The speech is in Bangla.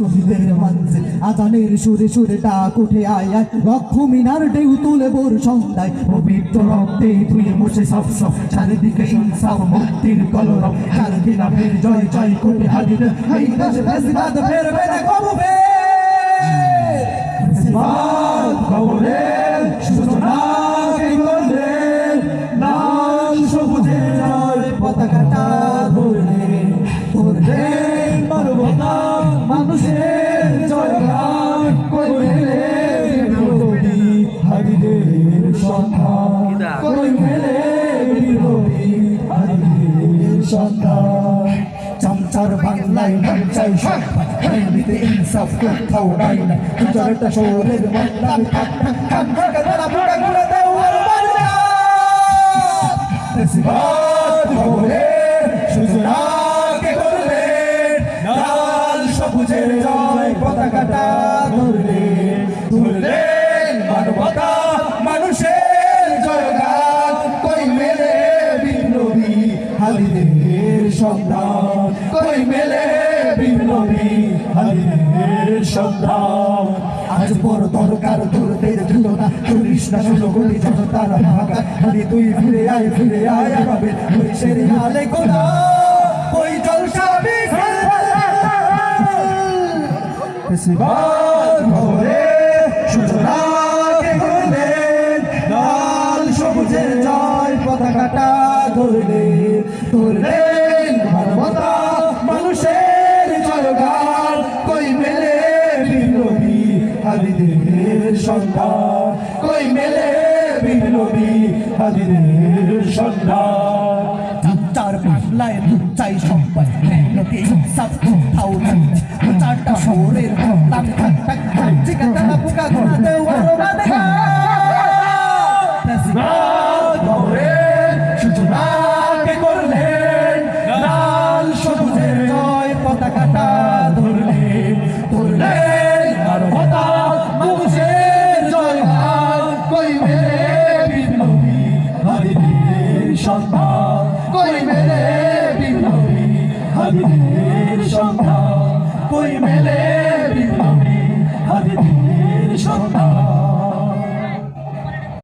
শহীদের মানছে আজানের সুরে সুরে ডাক উঠে আয় আয় লক্ষ মিনার ঢেউ তুলে ভোর সন্ধ্যায় পবিত্র রক্তে ধুয়ে মুছে সব সব চারিদিকে ইনসাফ মুক্তির কলরব কালকে নামের জয় জয় করে হাজির এই দেশে ফেসিবাদ ফেরবে না কবে ফেসিবাদ কবরের সূচনা কে করলেন লাল সবুজের জয় পতাকাটা ধরলেন ধরলেন মানবতা মানুষের জয়গান করলেন বিপ্লবী হারিদের সন্ধান করলেন বিপ্লবী হারিদের সন্ধান চামচার বাংলায় নামচাই সব দিতে ইনসাফ কোথাও নাই না বিচারটা শহরের বাংলায় থাক থাক থাক কাদা পুরা করে দাও আর বাজা ফেসিবাদ কবরের সূচনা কে করলেন লাল সবুজের জয় পতাকাটা ধরলেন ধরলেন মানবতা মানুষের জয়গান কই মেলে বিপ্লবী হালিদের সন্ধান কই মেলে বিপ্লবী হালিদের সন্ধান আজ বড় দরকার তোরদের দ্রুততা করিস না শুনো গলি জনতার ভাগা হালি তুই ফিরে আয় আগাবে পুলিশের হালে কোনা ওই জলসা বিফল ফেসিবাদ ভরে সূচনা কে করলেন লাল সবুজের জয় পতাকাটা ধরলেন ধরলেন মানবতা মানুষের জয়গান কই মেলে বিপ্লবী হালিদের সন্ধান কই মেলে বিপ্লবী হালিদের সন্ধান চার বাংলায় চাই সম্পদ মেহনতি ইনসাফ কোথাও নাই চারটা শহরের লাম থাক থাক ঠিকানা বুকা ঘোরা দেও আর বাদেগা ফেসিবাদ কবরের সূচনা কে করলেন লাল সবুজের জয় পতাকাটা ধরলেন ধরলেন মানবতা মানুষের জয়গান কই মেলে বিপ্লবী হালিদের সন্ধান কই মেলে বিপ্লবী হালিদের সন্ধান কই মেলে বিপ্লবী হালিদের সন্ধান